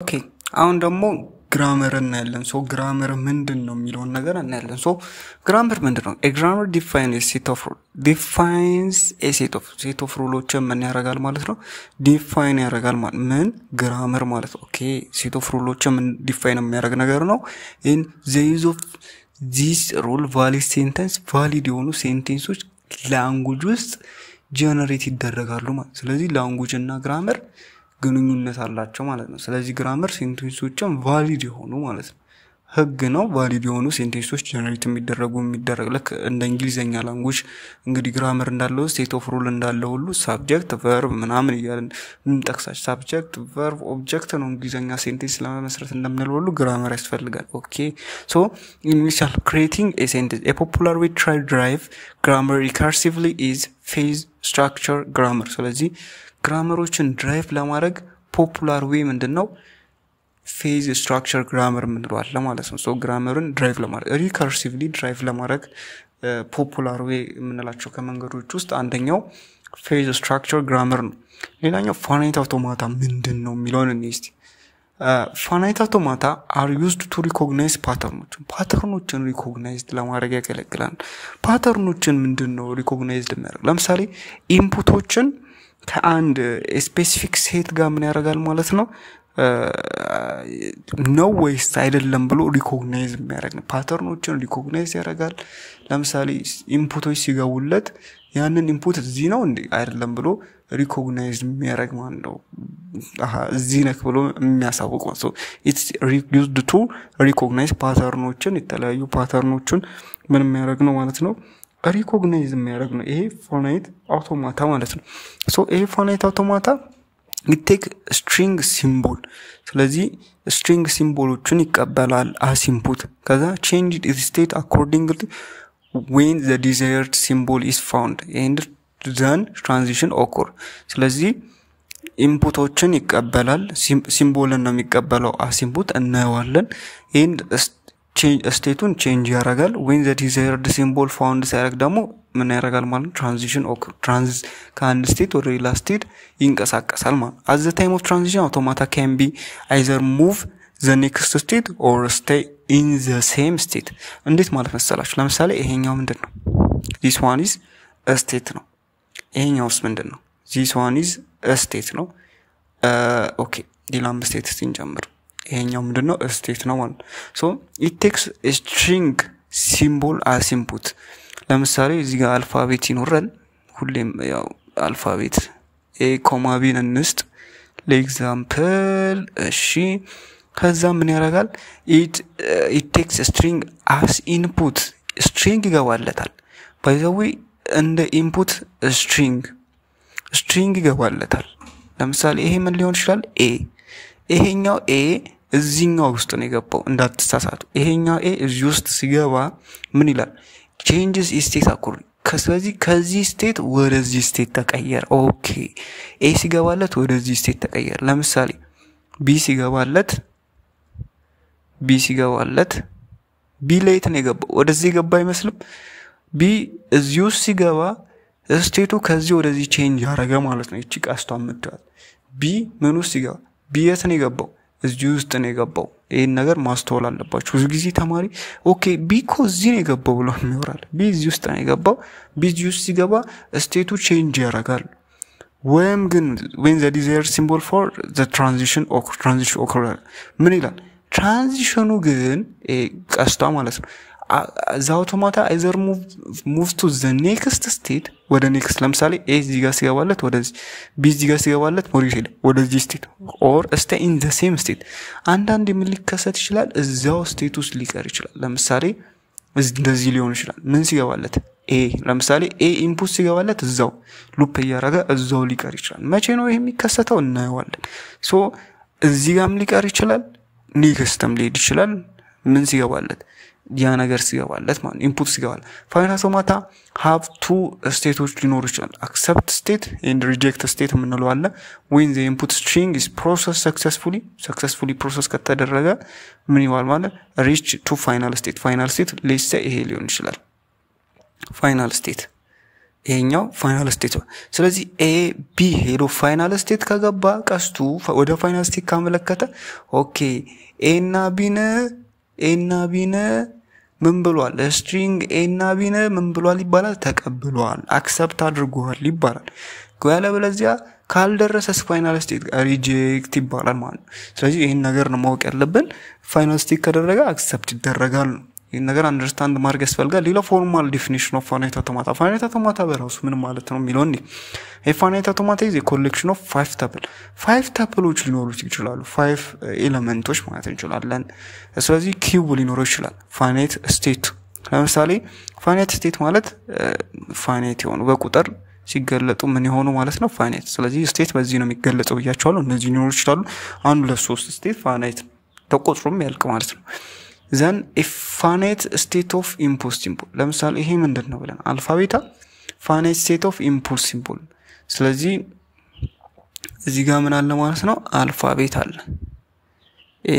ኦኬ አሁን ደግሞ ግራመር እናያለን ሶ ግራመር ምንድነው የሚለውን ነገር እናያለን ሶ ግራመር ምንድነው a grammar defines a set of rules ምን ያደርጋል ማለት ነው ዲፋይን ያደርጋል ማለት ምን ግራመር ማለት ኦኬ set of rules ምን ዲፋይን የሚያደርግ ነገር ነው in the use of this rule valid የሆኑ ሴንቴንሶች ላንጉዌጅ ውስጥ ጀነሬት ይደረጋሉ ማለት ስለዚህ ላንጉዌጅ እና ግራመር ግንኙነት አላቸው ማለት ነው ስለዚህ ግራመር ሴንቴንሶችን ቫሊድ የሆኑ ማለት ነው ህግ ነው ቫሊድ የሆኑ ሴንቴንሶች ጀነሬት የሚደረግ ለክ እንደ እንግሊዘኛ ላንጉዌጅ እንግዲህ ግራመር እንዳለው ስቴት ኦፍ ሩል እንዳለው ሁሉ ሰብጀክት ቨርብ ምናምን ይያልን እንጠቅሳች ሰብጀክት ቨርብ ኦብጀክት ነው እንግሊዘኛ ሴንቴንስ ለመመስረት እንደምንለው ሁሉ ግራመር ያስፈልጋል ኦኬ ሶ initial creating a sentence a popular way to drive grammar recursively is phase structure grammar ስለዚህ ግራመሮችን ድራይቭ ለማድረግ ፖፑላር ዌይ ምንድነው ፌዝ ስትራክቸር ግራመር ምንድነው አለ ማለት ነው ሶ ግራመርን ድራይቭ ለማድረግ ሪከርሲቭሊ ድራይቭ ለማድረግ ፖፑላር ዌይ ምንላቸው ከመንገዶች ውስጥ አንደኛው ፌዝ ስትራክቸር ግራመር ነው ሌላኛው ፋናይት አውቶማታ ምንድነው የሚለውን እንስቲ ፋናይት አውቶማታ are used to recognize ፓተርኖችን ሪኮግናይዝድ ለማድረግ ያገለግላል ፓተርኖችን ምንድነው ሪኮግናይዝድ የሚያደርግ ለምሳሌ ኢንፑቶችን ከአንድ ስፔሲፊክ ሴት ጋር ምን ያደርጋል ማለት ነው ነው ወይስ አይደለም ብሎ ሪኮግናይዝ የሚያደርግ ነው ፓተርኖችን ሪኮግናይዝ ያደርጋል ለምሳሌ ኢንፑቶች ሲገቡለት ያንን ኢንፑት እዚህ ነው እንዴ አይደለም ብሎ ሪኮግናይዝ የሚያደርግ ማለት ነው እዚህ ነክ ብሎ የሚያሳውቅ ማለት ነው it's used to recognize ፓተርኖችን የተለያዩ ፓተርኖችን ምን የሚያደርግ ነው ማለት ነው ሪኮግናይዝ የሚያደርግ ነው ይሄ ፎናይት አውቶማታ ማለት ነው ሶ ይሄ ፎናይት አውቶማታ it take string symbol ስለዚህ string ሲምቦሎችን ይቀበላል as input ከዛ change its state accordingly when the desired symbol is found and then transition occur ስለዚህ ኢንፑቶችን ይቀበላል ሲምቦልን ነው የሚቀበለው as input እናየዋለን and ስቴቱን ቼንጅ ያደርጋል when the desired symbol found ሲያደርግ ደግሞ ምን ያደርጋል ማለት transition occur ከአንድ ስቴት ወደ ሌላ ስቴት ይንቀሳቀሳል ማለት at the time of transition automata can be either move the next state or stay in the same state እንዴት ማለት መሰላችሁ ለምሳሌ ይሄኛው ምንድነው this one is a state ነው ይሄኛውስ ምንድነው this one is a state ነው okay ሌላም ስቴት እንጀምር ይሄኛው ምንድነው ስቴት ነው ማለት ሶ it takes a string symbol as input ለምሳሌ እዚህ ጋር አልፋቤት ይኖራል ሁሌም ያው አልፋቤት a comma b እንስጥ ለኤግዛምፕል እሺ ከዛ ምን ያደርጋል it takes a string as input string ይገባለታል by the way እንደ input string ይገባለታል ለምሳሌ ይሄ ምን ሊሆን ይችላል a ይሄኛው a እዚህኛው ውስጥ ነው የገባው እንዳትሳሳቱ ይሄኛው a እዚህ ውስጥ ሲገባ ምን ይላል changes state according ስለዚህ ከዚህ ስቴት ወደዚህ ስቴት ተቀየረ ኦኬ a ሲገባለት ወደዚህ ስቴት ተቀየረ ለምሳሌ b ሲገባለት b ሌት ነው የገባው ወደዚህ ገባ አይመስልም b እዚህ ውስጥ ሲገባ ስቴቱ ከዚህ ወደዚህ ቼንጅ ያደረገ ማለት ነው እቺ ቃስቷ መጥቷል b ምን ውስጥ ሲገባ b የት ነው የገባው እዚህ ውስጥ ነው የገባው ይሄን ነገር ማስተዋል አለባችሁ ብዙ ጊዜ ተማሪ ኦኬ ቢኮዝ እዚህ ነው የገባው ብሎ የሚወራል ቢ እዚህ ውስጥ ነው የገባው ቢ እዚህ ውስጥ ሲገባ ስቴቱ ቼንጅ ያደርጋል ወይም ግን when the desired symbol for the transition occur ምን ይላል ትራንዚሽኑ ግን ቀስቷ ማለት ነው the automata either move to the next state ወደ next ለምሳሌ a እዚህ ጋር ሲገባለት ወደዚህ b እዚህ ጋር ሲገባለት ወደዚህ state or stay in the same state አንዳንድ ምን ሊከሰት ይችላል እዛው ስቴት ውስጥ ሊቀር ይችላል ለምሳሌ እንደዚህ ሊሆን ይችላል ምን ሲገባለት a ለምሳሌ a input ሲገባለት እዛው ሉፕ ያደረገ እዛው ሊቀር ይችላል መቼ ነው ይሄ የሚከሰተው እናየዋለን ሶ እዚህ ጋርም ሊቀር ይችላል ኔክስትም ሊሄድ ይችላል ምን ሲገባለት ያ ነገር ሲገባለት ማለት ኢንፑት ሲገባል ፋይናል አውቶማታ have two states ሊኖሩ ይችላል accept state and reject state ምንለው አለ when the input string is processed successfully process ከተደረገ ምን ይዋል ማለት reach to final state let's say ይሄ ሊሆን ይችላል final state ይሄኛው ፋይናል ስቴት ስለዚህ ኤ ቢ ሄዶ ፋይናል ስቴት ከገባ ቀስቱ ወደ ፋይናል ስቴት ካመለከተ ኦኬ ኤ እና ቢን ምን ብሏል ስትሪንግ ኤ እና ቢን ምን ብሏል ይባላል ተቀብሏል አክሰፕት አድርጓል ይባላል ያለበለዚያ ካልደረሰስ ፋይናል ስቴት ሪጀክት ይባላል ማለት ነው ስለዚህ ይሄን ነገር ነው ማወቅ ያለብን ፋይናል ስቴት ከደረገ አክሰፕት ይደረጋል ይሄን ነገር አንደርስታንድ ማድረግ ያስፈልጋል ሌላ ፎርማል ዲፊኒሽን ኦፍ ፋይናይት አውቶማታ በራሱ ምን ማለት ነው የሚለው እንዴ ፋይናይት አውቶማታ is a collection of 5 tuple 5 tuples ሊኖሩት ይችላሉ 5 ኤሌመንቶች ማለት እንችላለን ስለዚህ ኪዩብ ሊኖረው ይችላል ፋይናይት ስቴት ለምሳሌ ፋይናይት ስቴት ማለት ፋይናይት የሆኑ በቁጥር ሲገለጡ ምን ይሆኑ ማለት ነው ፋይናይት ስለዚህ ስቴት በዚህ ነው የሚገለጸው ብያቸዋለሁ እነዚህ ሊኖሩ ይችላሉ አንዱ ለሶስት ስቴት ፋይናይት ተቆጥሮም ያልቅ ማለት ነው then a finite state of impulse symbol ለምሳሌ ይሄ ምንድነው ብለን አልፋ ቤታ finite state of impulse symbol ስለዚህ እዚህ ጋር ምን አለ ማለት ነው አልፋ ቤት አለ a,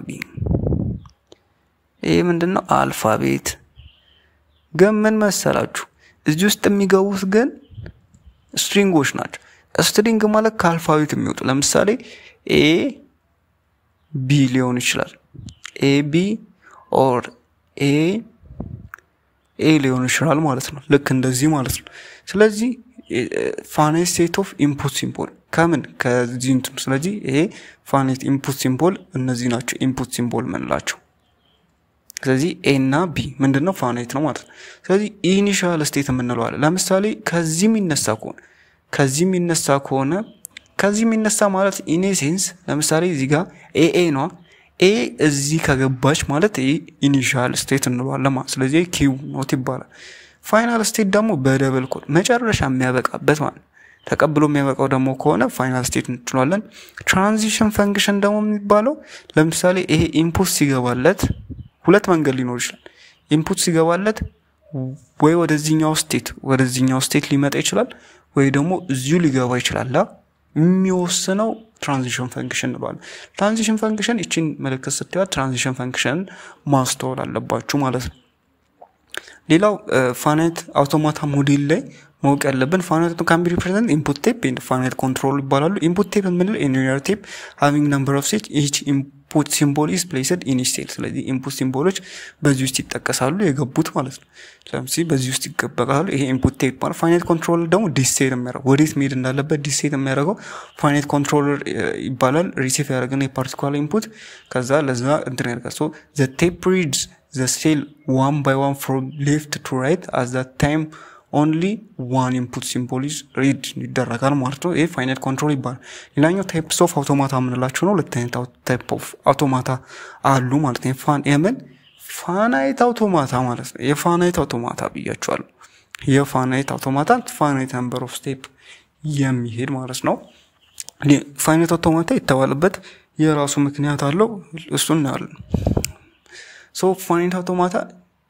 b ይሄ ምንድነው አልፋ ቤት ግን ምን መሰላችሁ እዚህ ውስጥ የሚገቡት ግን ስትሪንጎች ናቸው ስትሪንግ ማለት ከአልፋቤት የሚወጡ ለምሳሌ a b ሊሆን ይችላል a b or a ሊሆን ይችላል ማለት ነው ልክ እንደዚህ ማለት ነው ስለዚህ finite state of input symbol ከምን ከዚህ እንትን ስለዚህ ይሄ finite input symbol እነዚህ ናቸው input symbol ምንላቸው ስለዚህ a እና b ምንድነው finite ነው ማለት ነው ስለዚህ initial state ምንለው አለ ለምሳሌ ከዚህ የሚነሳ ማለት in a sense ለምሳሌ እዚህ ጋር a ነው a እዚህ ከገባች ማለት ኢኒሺያል ስቴት እንለዋለን ማለት ስለዚህ ኪው ኖት ይባላል ፋይናል ስቴት ደግሞ በደብል ኮድ መጨረሻ የሚያበቃበት ማለት ተቀብሎ የሚያበቃው ደግሞ ከሆነ ፋይናል ስቴት እንጥሏለን ትራንዚሽን ፈንክሽን ደግሞ የሚባለው ለምሳሌ ይሄ ኢንፑት ሲገባለት ሁለት መንገድ ሊኖር ይችላል ኢንፑት ሲገባለት ወይ ወደዚህኛው ስቴት ሊመጣ ይችላል ወይ ደግሞ እዚሁ ሊገባ ይችላል የሚወስነው ትራንዚሽን ፈንክሽን ነው ትራንዚሽን ፈንክሽን እቺን መልከት ስትያ ትራንዚሽን ፈንክሽን ማስተዋል አለባችሁ ማለት ነው ሌላው ፋይናይት አውቶማታ ሞዴል ላይ ማወቅ ያለብን ፋይናይት can be represented input tape and finite control ይባላሉ input tape ምን in linear tape having number of states each input symbol is placed in each state ስለዚህ input ሲምቦሎች በዚህ ውስጥ ይጠቀሳሉ የገቡት ማለት ነው ስለዚህ በዚህ ውስጥ ይገባሉ ይሄ input tape ማለት finite controller ደግሞ ዲሴት የሚያደርገው ወዴት መሄድ እንዳለበት ዲሴት የሚያደርገው finite controller ይባላል ሪሲቭ ያደርገን የፓርቲኩላር ኢንፑት ከዛ ለዛ እንትን ያደርጋል so the tape reads the cell one by one from left to right at that time only one input symbol is read ይደረጋል ማለት ነው ይሄ finite control ይባላል ሌላኛው types of automata ምንላቸው ነው ሁለት አይነት type of automata አሉ ማለት ነው finite automata ማለት ነው የfinite automata ብያቸዋለሁ የfinite automata finite number of step የሚሄድ ማለት ነው finite automata የተባለበት የራሱ ምክንያት አለው እሱን ነው so finite automata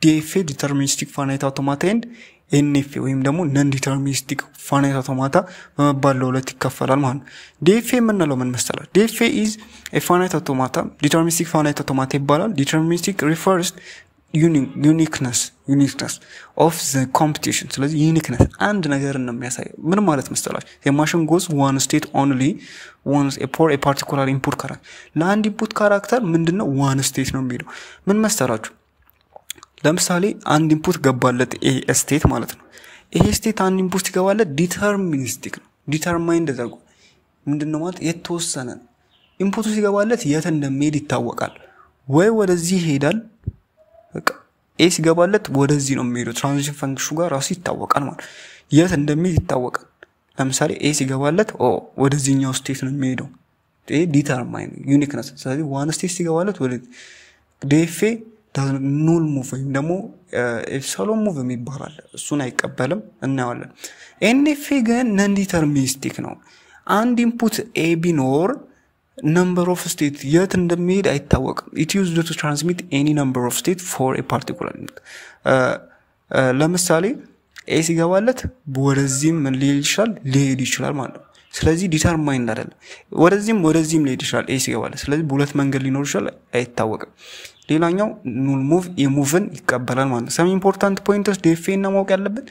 DFA deterministic finite automata and NFA ወይም ደግሞ non deterministic finite automata በመባል ለሁለት ይከፈላል ማለት ነው DFA ምንለው ምን መሰላችሁ DFA is a finite automata deterministic finite automata ይባላል deterministic refers uniqueness of the computation ስለዚህ uniqueness አንድ ነገር ነው የሚያሳየው ምን ማለት መሰላችሁ a machine goes one state only once for a particular input character ለአንድ input character ምንድነው one state ነው የሚለው ምን መሰላችሁ ለምሳሌ አንድ ኢንፑት ገባለት ኤ ስቴት ማለት ነው ይሄ ስቴት አንድ ኢንፑት ገባለት ዲተርሚኒስቲክ ነው ዲተርማይንድ ተደርጎ ምንድነው ማለት የተወሰነ ኢንፑቱ ሲገባለት የት እንደሚሄድ ይታወቃል ወይ ወደዚህ ይሄዳል በቃ ኤ ሲገባለት ወደዚህ ነው የሚሄደው ትራንዚሽን ፈንክሽኑ ጋር ራሱ ይታወቃል ማለት የት እንደሚሄድ ይታወቃል ለምሳሌ ኤ ሲገባለት ወደዚህኛው ስቴት ነው የሚሄደው ይሄ ዲተርማይን ዩኒክነስ ስለዚህ ዋን ስቴት ሲገባለት ወደ DFA doesn't null move ወይም ደግሞ epsilon move የሚባላል እሱን አይቀበልም እናያለን NFA ግን non deterministic ነው አንድ ኢንፑት A ቢኖር number of state yet እንደሚሄድ አይታወቅም it used to transmit any number of state for a particular ለምሳሌ A ሲገባለት ወደዚህም ሊሄድ ይችላል ማለት ነው ስለዚህ ዲተርማይንድ አይደለም ወደዚህም ሊሄድ ይችላል ኤ ሲገባል ስለዚህ በሁለት መንገድ ሊኖር ይችላል አይታወቅም ሌላኛው ኑል ሙቭ የሙቭን ይቀበላል ማለት ነው ሰም ኢምፖርታንት ፖይንትስ ዲኤፍኤ እና ማወቅ ያለብን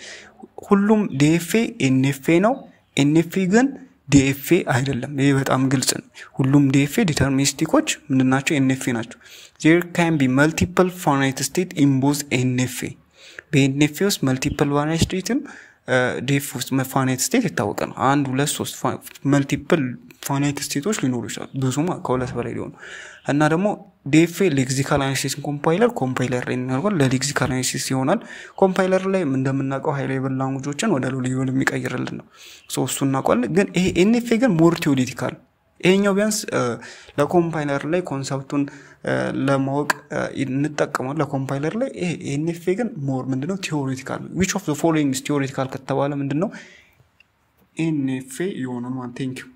ሁሉም ዲኤፍኤ ኤንኤፍኤ ነው ኤንኤፍኤ ግን ዲኤፍኤ አይደለም ይሄ በጣም ግልጽ ነው ሁሉም ዲኤፍኤ ዲተርሚኒስቲኮች ምንድናቸው ኤንኤፍኤ ናቸው there can be multiple finite state in both NFA በኤንኤፍኤ ውስጥ multiple finite state ዲኤፍ ውስጥ finite state ይታወቃል 1 2 3 multiple finite states ሊኖሩ ይችላል ብዙማ ከሁለት በላይ ሊሆኑ እና ደግሞ ዲኤፍኤ ሌክሲካል አናሊሲስ ኮምፓይለር ላይ እናደርጋል ለሌክሲካል አናሊሲስ ይሆናል ኮምፓይለር ላይ እንደምናውቀው ሃይ ሌቭል ላንጉጆችን ወደ ሎ ሌቭል የሚቀይርልን ነው እሱና ቆል ግን ይሄ ኤንኤፍኤ ግን ሞር ቲዮሪቲካል ይሄኛው ቢያንስ ለኮምፓይለር ላይ ኮንሰፕቱን ለማወቅ እንጠቀማለን ለኮምፓይለር ላይ ይሄ ኤንኤፍኤ ግን ሞር ምንድነው ቲዮሪቲካል which of the following is theoretical ከተባለ ምንድነው ኤንኤፍኤ ይሆናል ማለት ቴንክ ዩ